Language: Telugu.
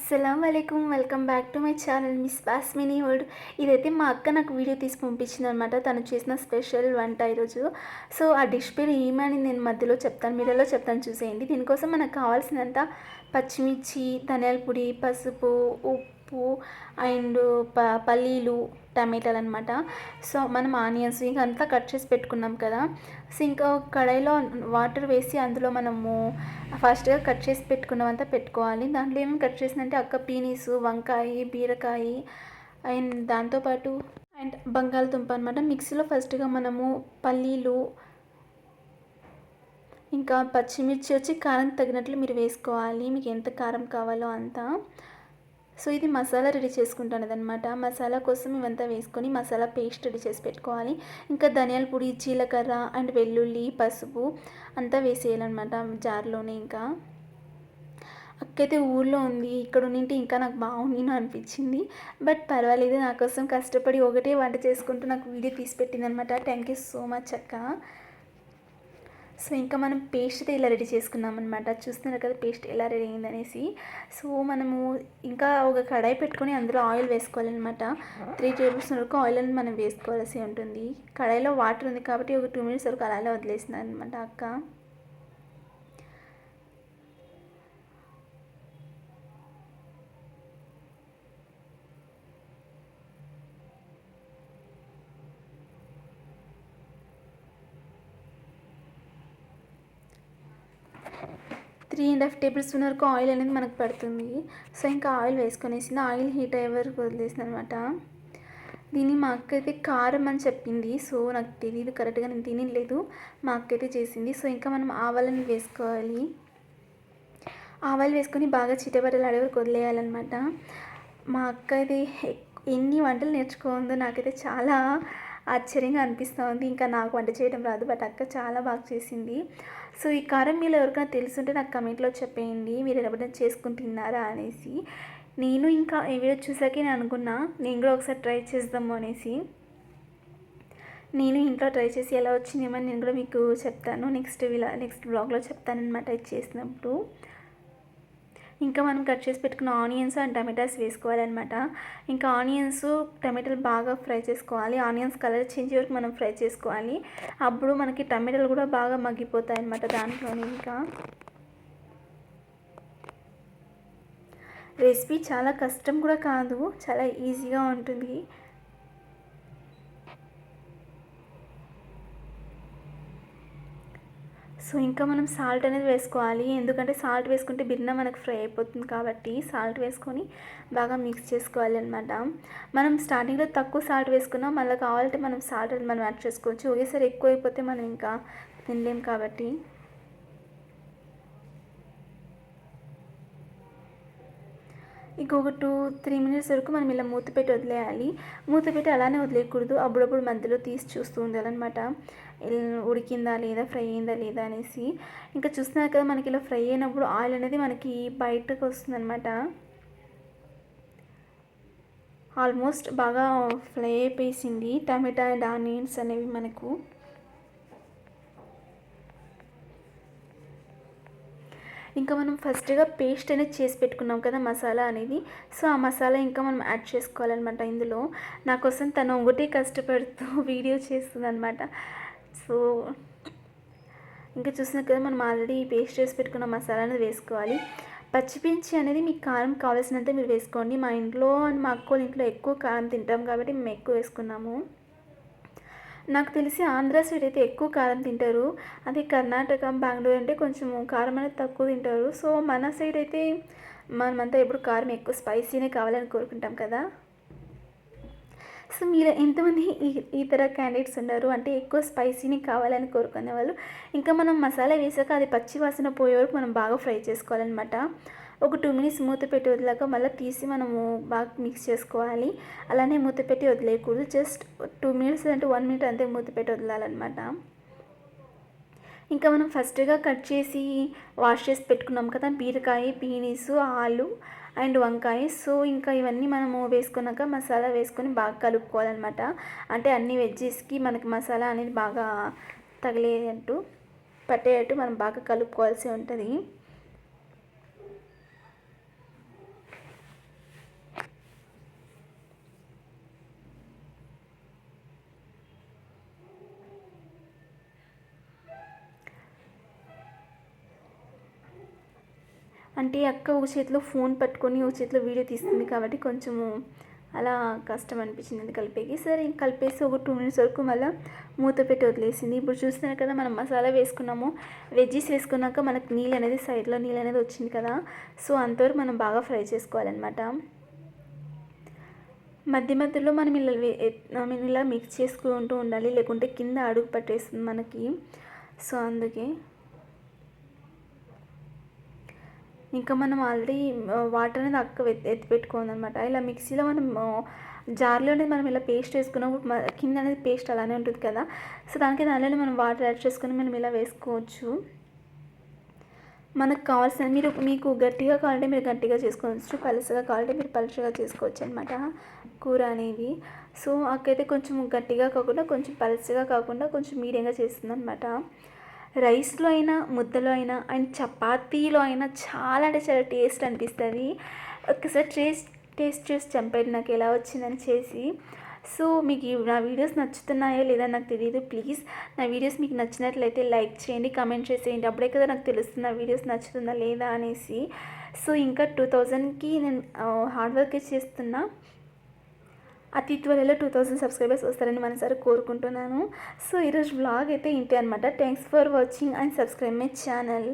అస్సలం వాలేకుమ్ welcome back to my channel miss Basmini world. ఇదైతే మా అక్క నాకు వీడియో తీసి పంపించింది అనమాట. తను చేసిన స్పెషల్ వంట ఈరోజు. సో ఆ డిష్ పేరు ఏమని నేను మధ్యలో చెప్తాను, మీరలో చెప్తాను, చూసేయండి. దీనికోసం మనకు కావాల్సినంత పచ్చిమిర్చి, ధనియాల పొడి, పసుపు, ఉప్పు అండ్ పల్లీలు, టమాటాలు అనమాట. సో మనం ఆనియన్స్ ఇంకా అంతా కట్ చేసి పెట్టుకున్నాం కదా. సో ఇంకా కడాయిలో వాటర్ వేసి అందులో మనము ఫాస్ట్గా కట్ చేసి పెట్టుకున్నవంతా పెట్టుకోవాలి. దాంట్లో ఏమేమి కట్ చేసిందంటే అక్క పీనీసు, వంకాయ, బీరకాయ అండ్ దాంతోపాటు బంగాళదుంప అనమాట. మిక్సీలో ఫస్ట్గా మనము పల్లీలు ఇంకా పచ్చిమిర్చి వచ్చి కారం తగినట్లు మీరు వేసుకోవాలి, మీకు ఎంత కారం కావాలో అంత. సో ఇది మసాలా రెడీ చేసుకుంటాను అనమాట. మసాలా కోసం ఇవంతా వేసుకొని మసాలా పేస్ట్ రెడీ చేసి పెట్టుకోవాలి. ఇంకా ధనియాల పొడి, జీలకర్ర అండ్ వెల్లుల్లి, పసుపు అంతా వేసేయాలన్నమాట జార్లోనే. ఇంకా అక్కయితే ఊళ్ళో ఉంది, ఇక్కడ ఉన్నింటి ఇంకా నాకు బాగుంది అనిపించింది. బట్ పర్వాలేదు, నా కోసం కష్టపడి ఒకటే వంట చేసుకుంటూ నాకు వీడియో తీసి పెట్టింది అనమాట. థ్యాంక్ యూ సో మచ్ అక్క. సో ఇంకా మనం పేస్ట్ అయితే ఇలా రెడీ చేసుకున్నాం అనమాట. చూస్తున్నారు కదా పేస్ట్ ఎలా రెడీ అయిందనేసి. సో మనము ఇంకా ఒక కడాయి పెట్టుకొని అందులో ఆయిల్ వేసుకోవాలన్నమాట. 3 టేబుల్ స్పూన్ వరకు ఆయిల్ అని మనం వేసుకోవాల్సి ఉంటుంది. కడాయిలో వాటర్ ఉంది కాబట్టి ఒక 2 మినిట్స్ వరకు అలానే వదిలేసింది అనమాట అక్క. Three and half table spoon వరకు ఆయిల్ అనేది మనకు పడుతుంది. సో ఇంకా ఆయిల్ వేసుకొనేసింది, ఆయిల్ హీట్ అయ్యే వరకు వదిలేసింది అనమాట. దీన్ని మా అక్క అయితే కారం అని చెప్పింది. సో నాకు తెలియదు కరెక్ట్గా, నేను తినలేదు, మా అక్క అయితే చేసింది. సో ఇంకా మనం ఆవాలని వేసుకోవాలి. ఆవాలు వేసుకొని బాగా చిటపటలాడే వరకు వదిలేయాలన్నమాట. మా అక్క అయితే ఎన్ని వంటలు నేర్చుకుందో నాకైతే చాలా ఆశ్చర్యంగా అనిపిస్తూ ఉంది. ఇంకా నాకు వంట చేయడం రాదు, బట్ అక్క చాలా బాగా చేసింది. సో ఈ కారం మీలో ఎవరికైనా తెలుసుంటే నాకు కమెంట్లో చెప్పేయండి, మీరు ఎవరైనా చేసుకుని తిన్నారా అనేసి. నేను ఇంకా ఈ వీడియో చూసాకే నేను అనుకున్నా నేను కూడా ఒకసారి ట్రై చేద్దాము అనేసి. నేను ఇంట్లో ట్రై చేసి ఎలా వచ్చిందేమో నేను కూడా మీకు చెప్తాను, నెక్స్ట్ బ్లాగ్లో చెప్తాను అనమాట ఇది చేసినప్పుడు. ఇంకా మనం కట్ చేసి పెట్టుకున్న ఆనియన్స్ అండ్ టమాటాస్ వేసుకోవాలన్నమాట. ఇంకా ఆనియన్స్, టమాటాలు బాగా ఫ్రై చేసుకోవాలి. ఆనియన్స్ కలర్ చేంజ్ వరకు మనం ఫ్రై చేసుకోవాలి. అప్పుడు మనకి టమాటాలు కూడా బాగా మగ్గిపోతాయి అన్నమాట దాంట్లోనే. ఇంకా రెసిపీ చాలా కష్టం కూడా కాదు, చాలా ఈజీగా ఉంటుంది. సో ఇంకా మనం సాల్ట్ అనేది వేసుకోవాలి, ఎందుకంటే సాల్ట్ వేసుకుంటే బిర్యానీ మనకు ఫ్రై అయిపోతుంది కాబట్టి సాల్ట్ వేసుకొని బాగా మిక్స్ చేసుకోవాలి అనమాట. మనం స్టార్టింగ్లో తక్కువ సాల్ట్ వేసుకున్నాం, మళ్ళీ కావాలంటే మనం సాల్ట్ అనేది మనం యాడ్ చేసుకోవచ్చు. ఒకేసారి ఎక్కువ అయిపోతే మనం ఇంకా తినలేం కాబట్టి. ఇంకొక 2-3 మినిట్స్ వరకు మనం ఇలా మూత పెట్టి వదిలేయాలి. మూత పెట్టి అలానే వదిలేయకూడదు, అప్పుడప్పుడు మధ్యలో తీసి చూస్తూ ఉండాలన్నమాట, ఉడికిందా లేదా, ఫ్రై అయిందా లేదా అనేసి. ఇంకా చూస్తున్నారు కదా మనకి ఇలా ఫ్రై అయినప్పుడు ఆయిల్ అనేది మనకి బయటకు వస్తుందన్నమాట. ఆల్మోస్ట్ బాగా ఫ్రై అయిపోయింది టమాటా అండ్ ఆనియన్స్ అనేవి మనకు. ఇంకా మనం ఫస్ట్గా పేస్ట్ అనేది చేసి పెట్టుకున్నాం కదా మసాలా అనేది. సో ఆ మసాలా ఇంకా మనం యాడ్ చేసుకోవాలన్నమాట ఇందులో. నా కోసం తను ఒకటే కష్టపడుతూ వీడియో చేస్తుంది అనమాట. సో ఇంకా చూసిన కదా మనం ఆల్రెడీ పేస్ట్ చేసి పెట్టుకున్న మసాలా అనేది వేసుకోవాలి. పచ్చిమిర్చి అనేది మీకు కారం కావాల్సినంత మీరు వేసుకోండి. మా ఇంట్లో అండ్ మా అక్క ఇంట్లో ఎక్కువ కారం తింటాం కాబట్టి మేము ఎక్కువ వేసుకున్నాము. నాకు తెలిసి ఆంధ్ర సైడ్ అయితే ఎక్కువ కారం తింటారు, అదే కర్ణాటక, బెంగళూరు అంటే కొంచెం కారం అనేది తక్కువ తింటారు. సో మన సైడ్ అయితే మనమంతా ఎప్పుడు కారం ఎక్కువ స్పైసీనే కావాలని కోరుకుంటాం కదా. సో మీరు ఎంతమంది ఈ తర క్యాండిడేట్స్ ఉన్నారు అంటే ఎక్కువ స్పైసీని కావాలని కోరుకునే వాళ్ళు. ఇంకా మనం మసాలా వేసాక అది పచ్చి వాసన పోయే వరకు మనం బాగా ఫ్రై చేసుకోవాలన్నమాట. ఒక 2 మినిట్స్ మూత పెట్టి వదిలాక మళ్ళీ తీసి మనము బాగా మిక్స్ చేసుకోవాలి. అలానే మూత పెట్టి వదిలేయకూడదు, జస్ట్ 2 మినిట్స్ అంటే 1 మినిట్ అంతే మూత పెట్టి వదలాలన్నమాట. ఇంకా మనం ఫస్ట్గా కట్ చేసి వాష్ చేసి పెట్టుకున్నాం కదా బీరకాయ, బీనీసు, ఆలు అండ్ వంకాయ. సో ఇంకా ఇవన్నీ మనము వేసుకున్నాక మసాలా వేసుకొని బాగా కలుపుకోవాలన్నమాట. అంటే అన్ని వెజ్జెస్కి మనకి మసాలా అనేది బాగా తగిలేటట్టు పట్టేటట్టు మనం బాగా కలుపుకోవాల్సి ఉంటుంది. అంటే అక్క ఒక చేతిలో ఫోన్ పట్టుకొని ఒక చేతిలో వీడియో తీస్తుంది కాబట్టి కొంచెము అలా కష్టం అనిపించింది అది కలిపేకి. సరే ఇంక కలిపేసి ఒక 2 మినిట్స్ వరకు మళ్ళీ మూత పెట్టి వదిలేసింది. ఇప్పుడు చూస్తున్నారు కదా మనం మసాలా వేసుకున్నాము, వెజ్జీస్ వేసుకున్నాక మనకు నీళ్ళు అనేది సైడ్లో నీళ్ళు అనేది వచ్చింది కదా, సో అంతవరకు మనం బాగా ఫ్రై చేసుకోవాలన్నమాట. మధ్య మధ్యలో మనం ఇలా మిక్స్ చేసుకుంటూ ఉండాలి, లేకుంటే కింద అడుగు పట్టేస్తుంది మనకి. సో అందుకే ఇంకా మనం ఆల్రెడీ వాటర్ అనేది ఎత్తి పెట్టుకోవాలన్నమాట. ఇలా మిక్సీలో మనం జార్లోనే మనం ఇలా పేస్ట్ వేసుకున్నప్పుడు కింద అనేది పేస్ట్ అలానే ఉంటుంది కదా, సో దానిలోనే మనం వాటర్ యాడ్ చేసుకొని మనం ఇలా వేసుకోవచ్చు. మనకు కావాల్సిన మీకు గట్టిగా కావాలంటే మీరు గట్టిగా చేసుకోవచ్చు, పలుచగా కావాలంటే మీరు పలుచగా చేసుకోవచ్చు అనమాట కూర అనేది. సో అక్కైతే కొంచెం గట్టిగా కాకుండా కొంచెం పలుచగా కాకుండా కొంచెం మీడియంగా చేస్తుంది అనమాట. రైస్లో అయినా ముద్దలో అయినా అండ్ చపాతీలో అయినా చాలా అంటే చాలా టేస్ట్ అనిపిస్తుంది. ఒక్కసారి టేస్ట్ చేసి చంపేది నాకు ఎలా వచ్చిందని చేసి. సో మీకు నా వీడియోస్ నచ్చుతున్నాయో లేదా నాకు తెలియదు. ప్లీజ్ నా వీడియోస్ మీకు నచ్చినట్లయితే లైక్ చేయండి, కామెంట్ చేసేయండి. అప్పుడే కదా నాకు తెలుస్తుంది నా వీడియోస్ నచ్చుతుందా లేదా అనేసి. సో ఇంకా 2000కి నేను హార్డ్ వర్క్ చేస్తున్నా. అతి త్వరలో 2000 సబ్స్క్రైబర్స్ వస్తారని మనసారి కోరుకుంటున్నాను. సో ఈరోజు వ్లాగ్ అయితే ఇంతే అనమాట. Thanks for watching and subscribe my channel.